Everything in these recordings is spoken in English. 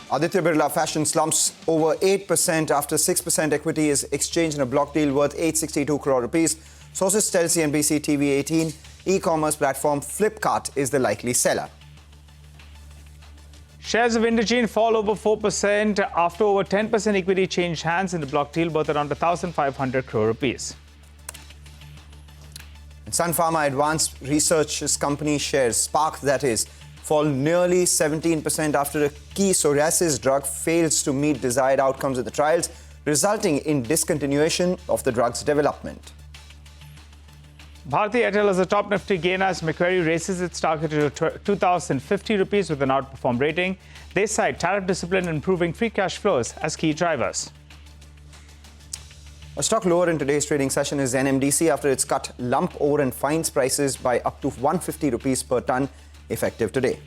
Aditya Birla Fashion slumps over 8% after 6% equity is exchanged in a block deal worth 862 crore rupees. Sources tell CNBC-TV18 e-commerce platform Flipkart is the likely seller. Shares of Indogene fall over 4% after over 10% equity changed hands in the block deal worth around 1,500 crore rupees. Sun Pharma Advanced Research's company shares, Spark that is, fall nearly 17% after a key psoriasis drug fails to meet desired outcomes of the trials, resulting in discontinuation of the drug's development. Bharti Airtel is a top Nifty gainer as Macquarie races its target to 2,050 rupees with an outperform rating. They cite tariff discipline and improving free cash flows as key drivers. A stock lower in today's trading session is NMDC after it's cut lump ore and fines prices by up to 150 rupees per ton effective today.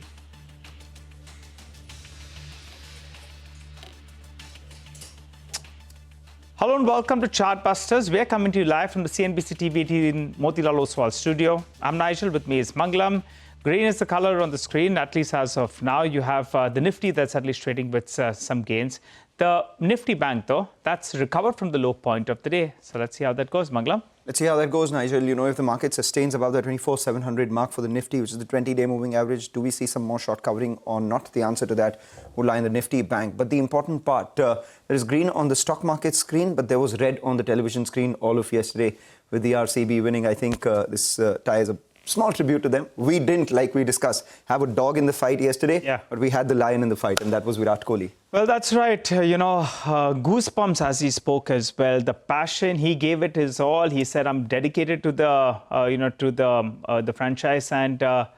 Hello and welcome to Chartbusters. We are coming to you live from the CNBC-TV18 Motilal Oswal studio. I'm Nigel, with me is Mangalam. Green is the color on the screen, at least as of now. You have the Nifty that's at least trading with some gains. The Nifty Bank, though, that's recovered from the low point of the day. So let's see how that goes, Mangalam. Let's see how that goes, Nigel. You know, if the market sustains above the 24,700 mark for the Nifty, which is the 20-day moving average, do we see some more short covering or not? The answer to that would lie in the Nifty Bank. But the important part, there is green on the stock market screen, but there was red on the television screen all of yesterday with the RCB winning. I think this ties a small tribute to them. We didn't, like we discussed, have a dog in the fight yesterday, but we had the lion in the fight, and that was Virat Kohli. Well, that's right. You know, goosebumps as he spoke as well. The passion, he gave it his all. He said, "I'm dedicated to the franchise," and the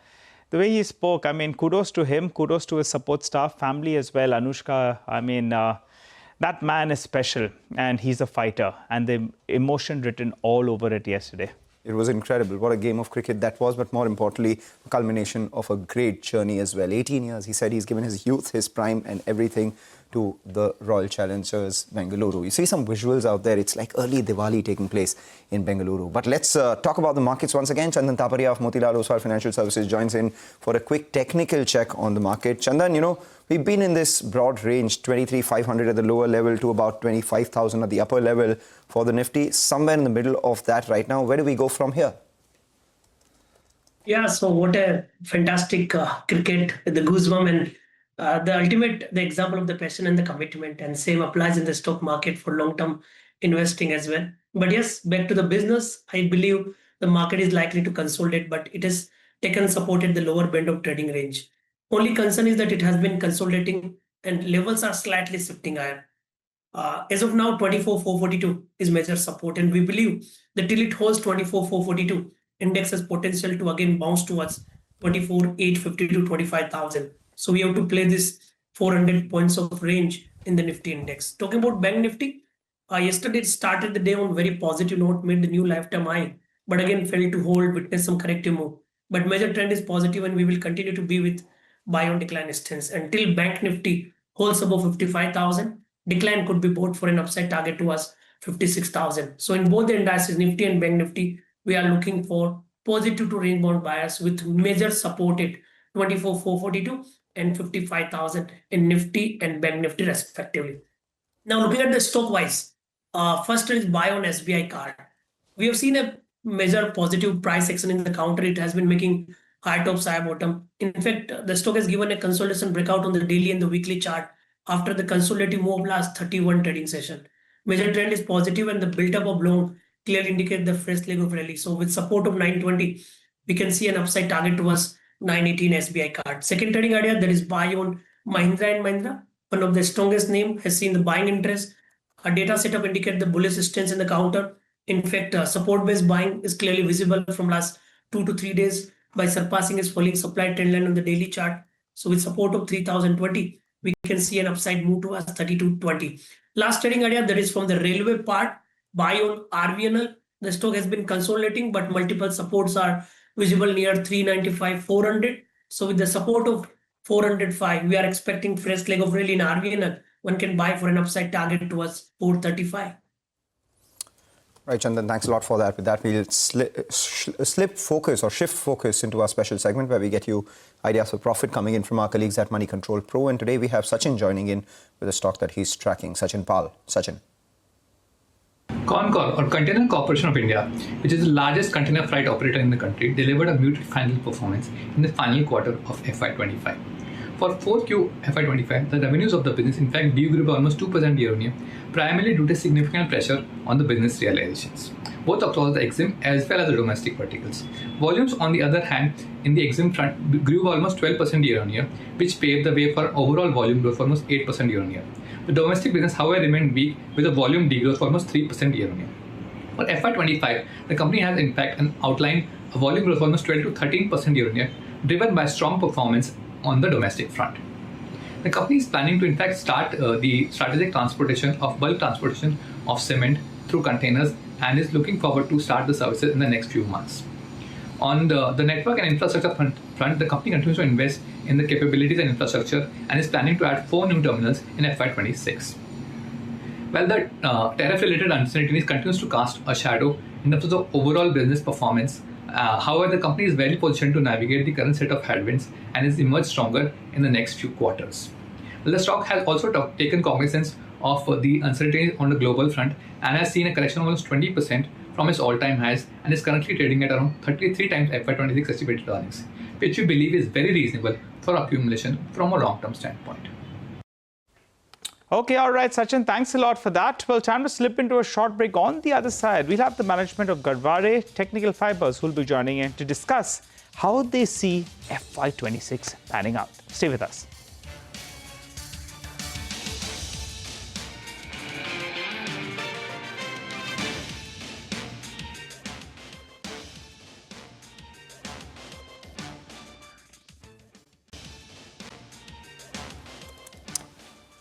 way he spoke, I mean, kudos to him, kudos to his support staff, family as well. Anushka, I mean, that man is special, and he's a fighter, and the emotion written all over it yesterday. It was incredible. What a game of cricket that was, but more importantly, a culmination of a great journey as well. 18 years, he said he's given his youth, his prime and everything to the Royal Challengers Bengaluru. You see some visuals out there. It's like early Diwali taking place in Bengaluru. But let's talk about the markets once again. Chandan Taparia of Motilal Oswal Financial Services joins in for a quick technical check on the market. Chandan, you know, we've been in this broad range, 23,500 at the lower level to about 25,000 at the upper level for the Nifty. Somewhere in the middle of that right now. Where do we go from here? Yeah, so what a fantastic cricket with the goosebump and the example of the passion and the commitment, and same applies in the stock market for long-term investing as well. But yes, back to the business, I believe the market is likely to consolidate, but it has taken support at the lower band of trading range. Only concern is that it has been consolidating and levels are slightly shifting higher. As of now, 24,442 is major support, and we believe that till it holds 24,442, index has potential to again bounce towards 24,850 to 25,000. So we have to play this 400 points of range in the Nifty index. Talking about Bank Nifty, yesterday it started the day on very positive note, made the new lifetime high, but again failed to hold, witness some corrective move. But major trend is positive, and we will continue to be with buy on decline stance until Bank Nifty holds above 55,000. Decline could be bought for an upside target to us 56,000. So in both the indices, Nifty and Bank Nifty, we are looking for positive to range bound bias with major support at 24,442 and 55,000 in Nifty and Bank Nifty respectively. Now looking at the stock wise, first is buy on SBI card. We have seen a major positive price action in the counter. It has been making high tops, high bottom. In fact, the stock has given a consolidation breakout on the daily and the weekly chart after the consolidative move last 31 trading session. Major trend is positive, and the build-up of long clearly indicate the fresh leg of rally. So with support of 920, we can see an upside target towards 918 SBI card. Second trading idea, that is buy on Mahindra and Mahindra. One of the strongest name has seen the buying interest. A data setup indicate the bullish stance in the counter. In fact, support-based buying is clearly visible from last 2 to 3 days by surpassing its falling supply trend line on the daily chart. So with support of 3020, we can see an upside move towards 3220. Last trading idea, that is from the railway part, buy on RVNL. The stock has been consolidating, but multiple supports are visible near 395, 400. So with the support of 405, we are expecting fresh leg of rally in RVNL. One can buy for an upside target towards 435. Right, Chandan, thanks a lot for that. With that, we'll shift focus into our special segment where we get you ideas of profit coming in from our colleagues at Money Control Pro. And today we have Sachin joining in with a stock that he's tracking. Sachin Pal. Sachin. Concor, or Container Corporation of India, which is the largest container freight operator in the country, delivered a muted financial performance in the final quarter of FY25. For 4Q FY25, the revenues of the business in fact grew by almost 2% year-on-year, primarily due to significant pressure on the business realizations, both across the EXIM as well as the domestic verticals. Volumes, on the other hand, in the EXIM front grew by almost 12% year-on-year, which paved the way for overall volume growth of almost 8% year-on-year. The domestic business, however, remained weak with a volume degrowth of almost 3% year-on-year. For FY25, the company has in fact outlined a volume growth of almost 12 to 13% year-on-year, driven by strong performance on the domestic front. The company is planning to in fact start the strategic transportation of bulk transportation of cement through containers and is looking forward to start the services in the next few months. On the network and infrastructure front, the company continues to invest in the capabilities and infrastructure and is planning to add 4 new terminals in FY26. While the tariff-related uncertainties continues to cast a shadow in terms of the overall business performance, however, the company is well positioned to navigate the current set of headwinds and is emerge stronger in the next few quarters. Well, the stock has also taken cognizance of the uncertainties on the global front and has seen a correction of almost 20% from its all-time highs and is currently trading at around 33 times FY26 estimated earnings, which we believe is very reasonable for accumulation from a long-term standpoint. Okay, all right, Sachin, thanks a lot for that. Well, time to slip into a short break. On the other side, we'll have the management of Garware Technical Fibers who will be joining in to discuss how they see FY26 panning out. Stay with us.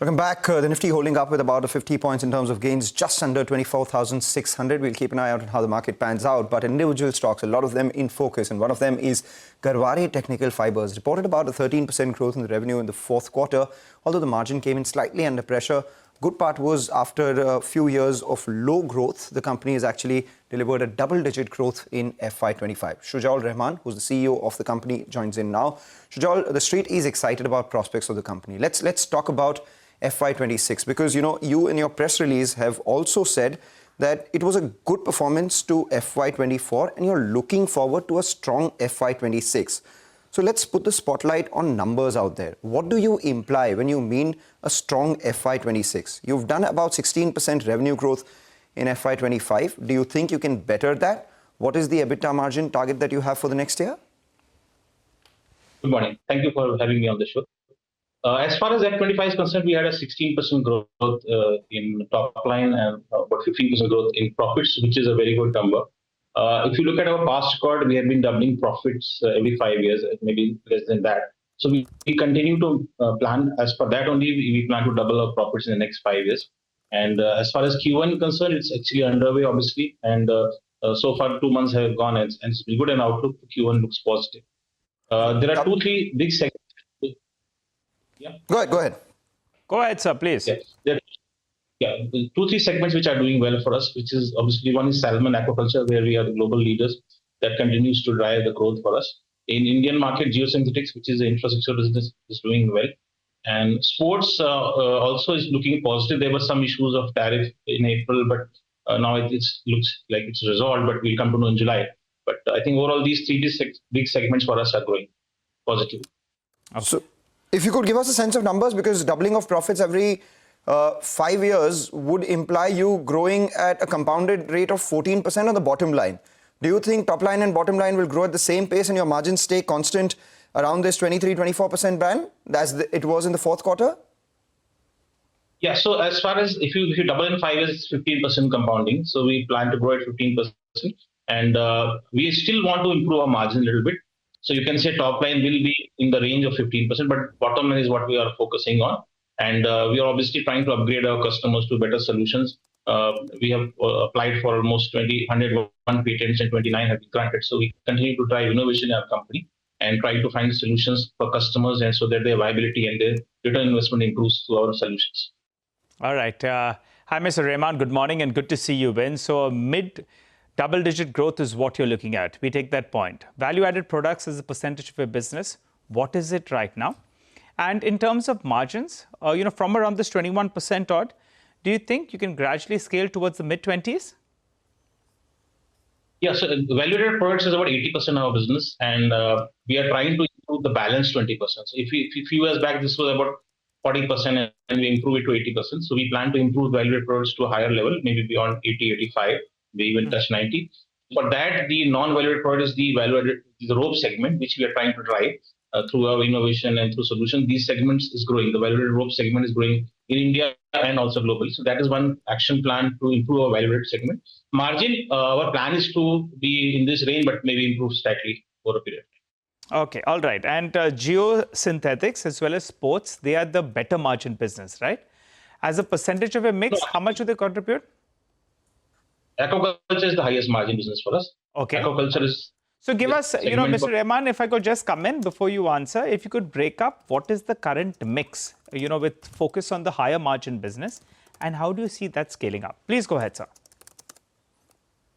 Welcome back. The Nifty holding up with about 50 points in terms of gains, just under 24,600. We'll keep an eye out on how the market pans out. But individual stocks, a lot of them in focus. And one of them is Garware Technical Fibers. Reported about a 13% growth in the revenue in the fourth quarter, although the margin came in slightly under pressure. Good part was after a few years of low growth, the company has actually delivered a double-digit growth in FY25. Shujal Rahman, who's the CEO of the company, joins in now. Shujal, the street is excited about prospects of the company. Let's talk about FY26, because you in your press release have also said that it was a good performance to FY24 and you're looking forward to a strong FY26. So let's put the spotlight on numbers out there. What do you imply when you mean a strong FY26? You've done about 16% revenue growth in FY25. Do you think you can better that? What is the EBITDA margin target that you have for the next year? Good morning. Thank you for having me on the show. As far as F25 is concerned, we had a 16% growth in top line and about 15% growth in profits, which is a very good number. If you look at our past record, we have been doubling profits every 5 years, maybe less than that. So we continue to plan. As per that only, we plan to double our profits in the next 5 years. And as far as Q1 is concerned, it's actually underway, obviously. And so far, 2 months have gone and it's been good. And outlook for Q1 looks positive. There are 2-3 big segments. Yeah. Go ahead. Go ahead, sir, please. Yeah. 2-3 segments which are doing well for us, which is obviously one is salmon aquaculture, where we are the global leaders. That continues to drive the growth for us. In Indian market, geosynthetics, which is the infrastructure business, is doing well. And sports also is looking positive. There were some issues of tariff in April, but now it looks like it's resolved, but we'll come to know in July. But I think overall, these 3 big segments for us are growing positively. So if you could give us a sense of numbers, because doubling of profits every 5 years would imply you growing at a compounded rate of 14% on the bottom line. Do you think top line and bottom line will grow at the same pace and your margins stay constant around this 23-24% band as it was in the fourth quarter? Yeah, so as far as if you double in 5 years, it's 15% compounding. So we plan to grow at 15%. And we still want to improve our margin a little bit. So you can say top line will be in the range of 15%, but bottom line is what we are focusing on. And we are obviously trying to upgrade our customers to better solutions. We have applied for almost 101 patents and 29 have been granted. So we continue to drive innovation in our company and try to find solutions for customers and so that their viability and their return investment improves through our solutions. All right. Hi, Mr. Rahman. Good morning and good to see you, Ben. So mid double-digit growth is what you're looking at. We take that point. Value-added products as a percentage of your business. What is it right now? And in terms of margins, from around this 21% odd, do you think you can gradually scale towards the mid-20s? Yeah, so value-added products is about 80% of our business, and we are trying to improve the balance 20%. So if a few years back, this was about 40%, and we improve it to 80%. So we plan to improve value-added products to a higher level, maybe beyond 80, 85, we even touch 90. For that, the non-value-added product is the value-added, the rope segment, which we are trying to drive through our innovation and through solutions. These segments is growing. The value-added rope segment is growing in India and also globally. So that is one action plan to improve our value-added segment. Margin, our plan is to be in this range, but maybe improve slightly over a period. Okay, all right. And geosynthetics as well as sports, they are the better margin business, right? As a percentage of a mix, how much do they contribute? Aquaculture is the highest margin business for us. Okay. Aquaculture is... So give us, Mr. Rahman, if I could just come in before you answer, if you could break up what is the current mix, with focus on the higher margin business, and how do you see that scaling up? Please go ahead, sir.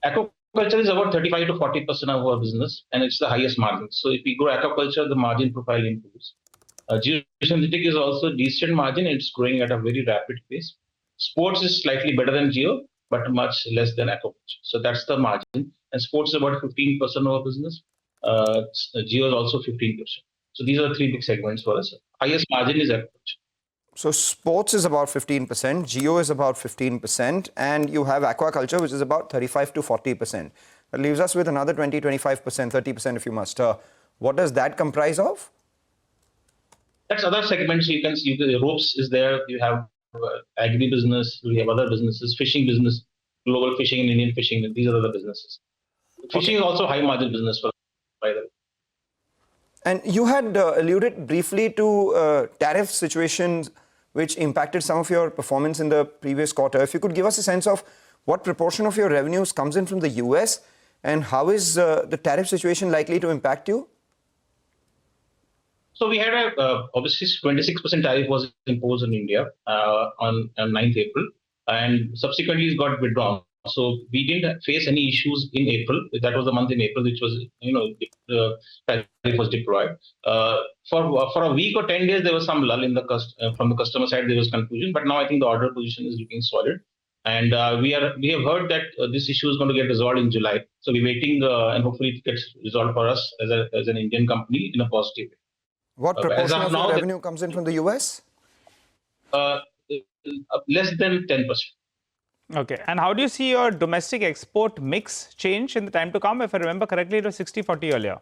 Aquaculture is about 35 to 40% of our business, and it's the highest margin. So if we grow aquaculture, the margin profile improves. Geosynthetic is also decent margin. It's growing at a very rapid pace. Sports is slightly better than geo, but much less than aquaculture. So that's the margin. And sports is about 15% of our business. Geo is also 15%. So these are the three big segments for us. Highest margin is aquaculture. So sports is about 15%, geo is about 15%, and you have aquaculture, which is about 35 to 40%. That leaves us with another 20, 25%, 30% if you must. What does that comprise of? That's other segments. You can see the ropes is there. You have agri business. We have other businesses, fishing business, global fishing and Indian fishing. These are the businesses. Fishing is also high margin business for us, by the way. And you had alluded briefly to tariff situations which impacted some of your performance in the previous quarter. If you could give us a sense of what proportion of your revenues comes in from the US and how is the tariff situation likely to impact you? So we had obviously 26% tariff was imposed in India on 9th April, and subsequently it got withdrawn. So we didn't face any issues in April. That was the month in April, which was, the tariff was deployed. For a week or 10 days, there was some lull in from the customer side. There was confusion, but now I think the order position is looking solid. And we have heard that this issue is going to get resolved in July. So we're waiting, and hopefully it gets resolved for us as an Indian company in a positive way. What proportion of your revenue comes in from the US? Less than 10%. Okay. And how do you see your domestic export mix change in the time to come? If I remember correctly, it was 60-40 earlier.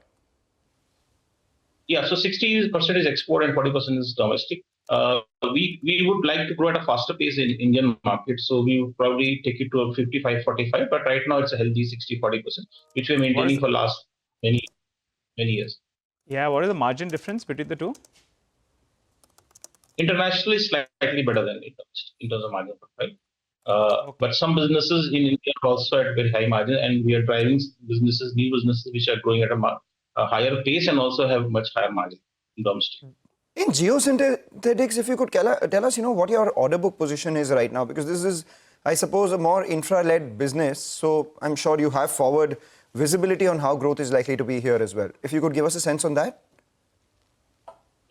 Yeah, so 60% is export and 40% is domestic. We would like to grow at a faster pace in Indian market, so we would probably take it to a 55-45, but right now it's a healthy 60-40%, which we're maintaining for last many years. Yeah, what is the margin difference between the two? Internationally, slightly better than in terms of margin profile. But some businesses in India are also at very high margin, and we are driving new businesses which are growing at a higher pace and also have much higher margin in domestic. In geosynthetics, if you could tell us, what your order book position is right now, because this is, I suppose, a more infra-led business. So I'm sure you have forward visibility on how growth is likely to be here as well. If you could give us a sense on that.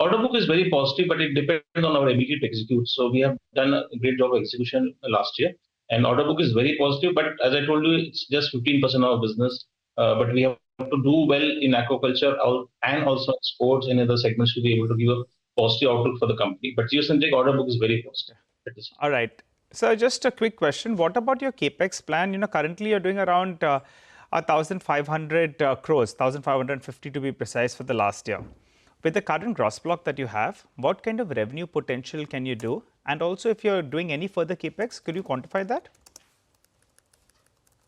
Order book is very positive, but it depends on our ability to execute. So we have done a great job of execution last year, and order book is very positive. But as I told you, it's just 15% of our business. But we have to do well in aquaculture and also sports and other segments to be able to give a positive outlook for the company. But geosynthetic order book is very positive. All right. So just a quick question. What about your CapEx plan? Currently you're doing around 1,500 crores, 1,550 to be precise for the last year. With the current gross block that you have, what kind of revenue potential can you do? And also, if you're doing any further capex, could you quantify that?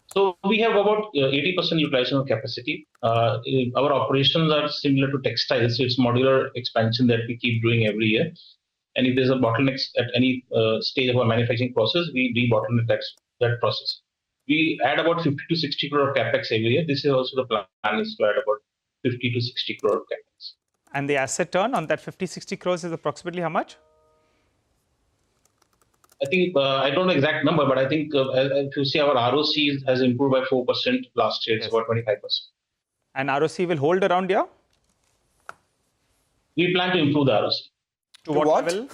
So we have about 80% utilization of capacity. Our operations are similar to textiles, so it's modular expansion that we keep doing every year. And if there's a bottleneck at any stage of our manufacturing process, we de-bottleneck that process. We add about 50 to 60 crore of capex every year. This is also the plan is to add about 50 to 60 crore of capex. And the asset turn on that 50-60 crores is approximately how much? I think I don't know exact number, but I think if you see our ROC has improved by 4% last year. It's Yes. about 25%. And ROC will hold around here? We plan to improve the ROC. To what level?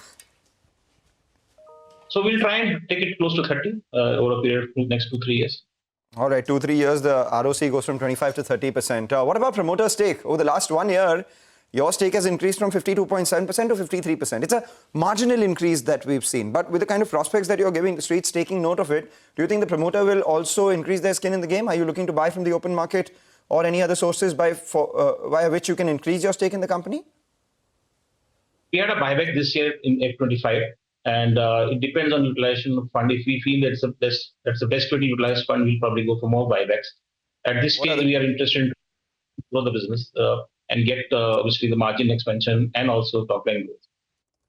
So we'll try and take it close to 30 over a period of next 2-3 years. All right, 2-3 years, the ROC goes from 25 to 30%. What about promoter stake? Over the last 1 year, your stake has increased from 52.7% to 53%. It's a marginal increase that we've seen. But with the kind of prospects that you're giving, the streets taking note of it, do you think the promoter will also increase their skin in the game? Are you looking to buy from the open market or any other sources via which you can increase your stake in the company? We had a buyback this year in F25, and it depends on utilization of fund. If we feel that's the best way to utilize fund, we'll probably go for more buybacks. At this stage, we are interested in grow the business and get obviously the margin expansion and also top line growth.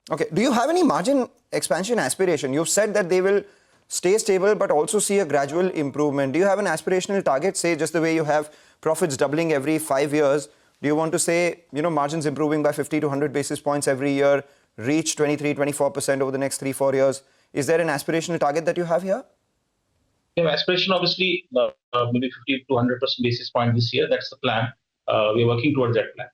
Okay. Do you have any margin expansion aspiration? You've said that they will stay stable but also see a gradual improvement. Do you have an aspirational target, say just the way you have profits doubling every 5 years? Do you want to say, margins improving by 50 to 100 basis points every year, reach 23-24% over the next 3-4 years? Is there an aspirational target that you have here? We have aspiration, obviously, maybe 50 to 100% basis point this year. That's the plan. We're working towards that plan.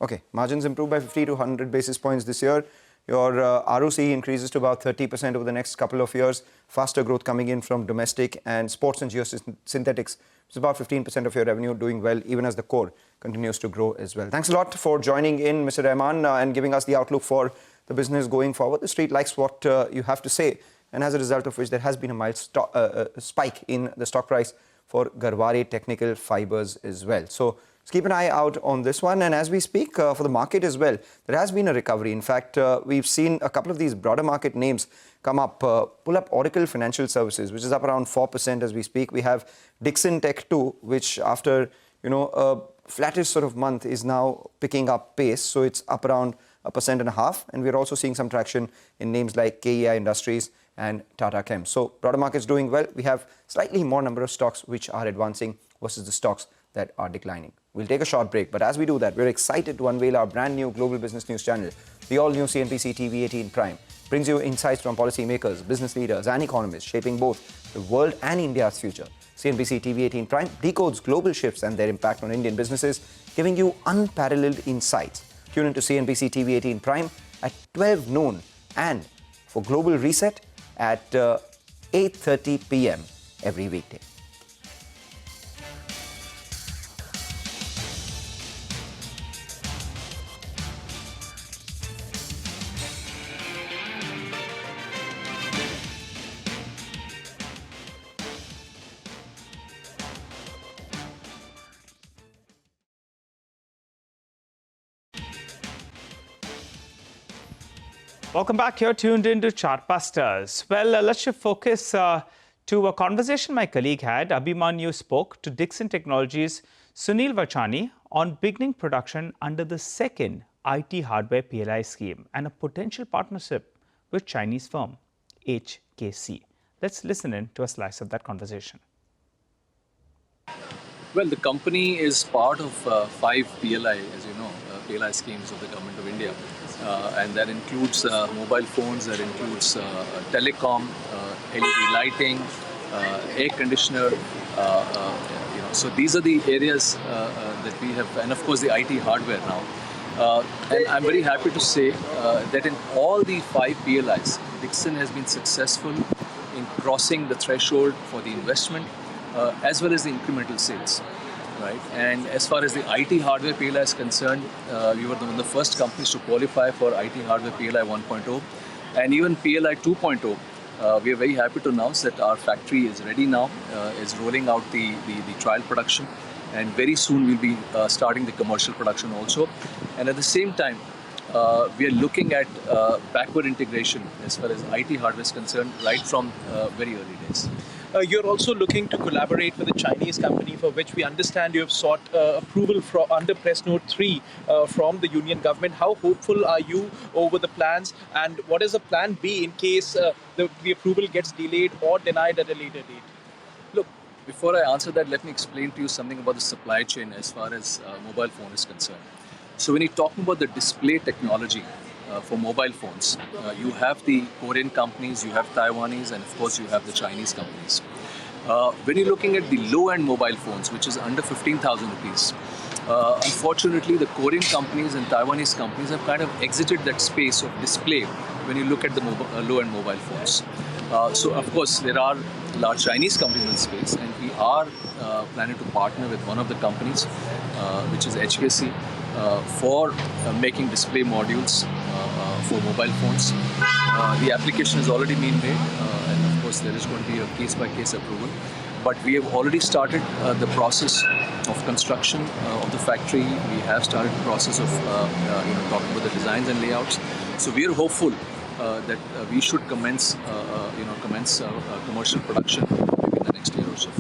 Okay, margins improve by 50 to 100 basis points this year. Your ROC increases to about 30% over the next couple of years. Faster growth coming in from domestic and sports and geosynthetics. It's about 15% of your revenue, doing well even as the core continues to grow as well. Thanks a lot for joining in, Mr. Rahman, and giving us the outlook for the business going forward. The street likes what you have to say, and as a result of which there has been a mild spike in the stock price for Garhwale Technical Fibers as well. So let's keep an eye out on this one. And as we speak, for the market as well, there has been a recovery. In fact, we've seen a couple of these broader market names come up. Pull up Oracle Financial Services, which is up around 4% as we speak. We have Dixon Tech 2, which after a flattish sort of month is now picking up pace. So it's up around 1.5%. And we're also seeing some traction in names like KEI Industries and Tata Chem. So broader markets doing well. We have slightly more number of stocks which are advancing versus the stocks that are declining. We'll take a short break, but as we do that, we're excited to unveil our brand new global business news channel. The all-new CNBC-TV18 Prime brings you insights from policymakers, business leaders and economists shaping both the world and India's future. CNBC-TV18 Prime decodes global shifts and their impact on Indian businesses, giving you unparalleled insights. Tune into CNBC-TV18 Prime at 12 noon and for Global Reset at 8:30 p.m. every weekday. Welcome back. You're tuned into Chartbusters. Well, let's shift focus to a conversation my colleague had. Abhimanyu spoke to Dixon Technologies' Sunil Vachani on beginning production under the second IT hardware PLI scheme and a potential partnership with Chinese firm HKC. Let's listen in to a slice of that conversation. Well, the company is part of 5 PLI, as you know, PLI schemes of the Government of India. And that includes mobile phones, that includes telecom, LED lighting, air conditioner. So these are the areas that we have, and of course the IT hardware now. And I'm very happy to say that in all the 5 PLIs, Dixon has been successful in crossing the threshold for the investment as well as the incremental sales. Right. And as far as the IT hardware PLI is concerned, we were one of the first companies to qualify for IT hardware PLI 1.0 and even PLI 2.0. We are very happy to announce that our factory is ready now, is rolling out the trial production, and very soon we'll be starting the commercial production also. And at the same time, we are looking at backward integration as far as IT hardware is concerned, right from very early days. You're also looking to collaborate with a Chinese company for which we understand you have sought approval under Press Note 3 from the Union government. How hopeful are you over the plans, and what is the plan B in case the approval gets delayed or denied at a later date? Look, before I answer that, let me explain to you something about the supply chain as far as mobile phone is concerned. So when you're talking about the display technology, for mobile phones. You have the Korean companies, you have Taiwanese, and of course you have the Chinese companies. When you're looking at the low-end mobile phones, which is under 15,000 rupees, unfortunately the Korean companies and Taiwanese companies have kind of exited that space of display when you look at the low-end mobile phones. So of course there are large Chinese companies in the space, and we are planning to partner with one of the companies, which is HKC, for making display modules for mobile phones. The application has already been made, and of course there is going to be a case-by-case approval. But we have already started the process of construction of the factory. We have started the process of talking about the designs and layouts. So we are hopeful that we should commence commercial production maybe in the next year or so.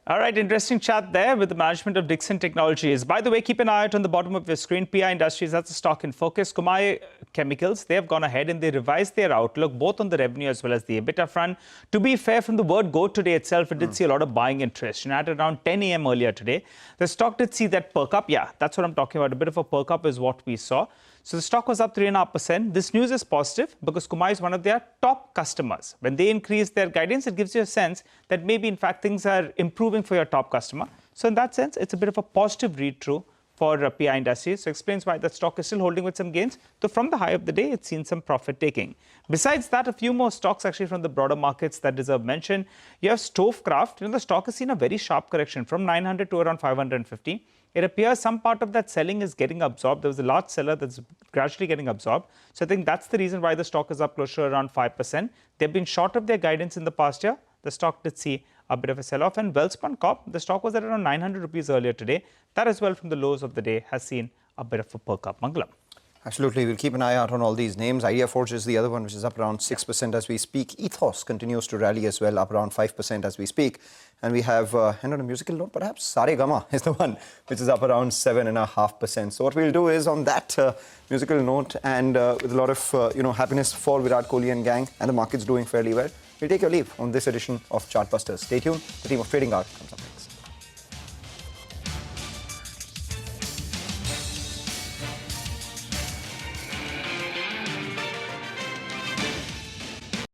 All right, interesting chat there with the management of Dixon Technologies. By the way, keep an eye out on the bottom of your screen. PI Industries, that's a stock in focus. Kumai Chemicals, they have gone ahead and they revised their outlook both on the revenue as well as the EBITDA front. To be fair, from the word go today itself, it did see a lot of buying interest. And at around 10 a.m. earlier today, the stock did see that perk up. Yeah, that's what I'm talking about. A bit of a perk up is what we saw. So the stock was up 3.5%. This news is positive because Kumai is one of their top customers. When they increase their guidance, it gives you a sense that maybe, in fact, things are improving for your top customer. So in that sense, it's a bit of a positive read-through for PI Industries. So explains why the stock is still holding with some gains. So from the high of the day, it's seen some profit taking. Besides that, a few more stocks actually from the broader markets that deserve mention. You have Stovecraft. The stock has seen a very sharp correction from 900 to around 550. It appears some part of that selling is getting absorbed. There was a large seller that's gradually getting absorbed. So I think that's the reason why the stock is up closer to around 5%. They've been short of their guidance in the past year. The stock did see a bit of a sell-off. And Welspun Corp, the stock was at around 900 rupees earlier today. That as well from the lows of the day has seen a bit of a perk up. Mangalam. Absolutely. We'll keep an eye out on all these names. IdeaForge is the other one, which is up around 6% as we speak. Ethos continues to rally as well, up around 5% as we speak. And we have, and on a musical note, perhaps, Saregama is the one, which is up around 7.5%. So what we'll do is on that musical note and with a lot of, happiness for Virat Kohli and gang, and the market's doing fairly well, we'll take your leave on this edition of Chartbusters. Stay tuned. The team of Trading Art comes up.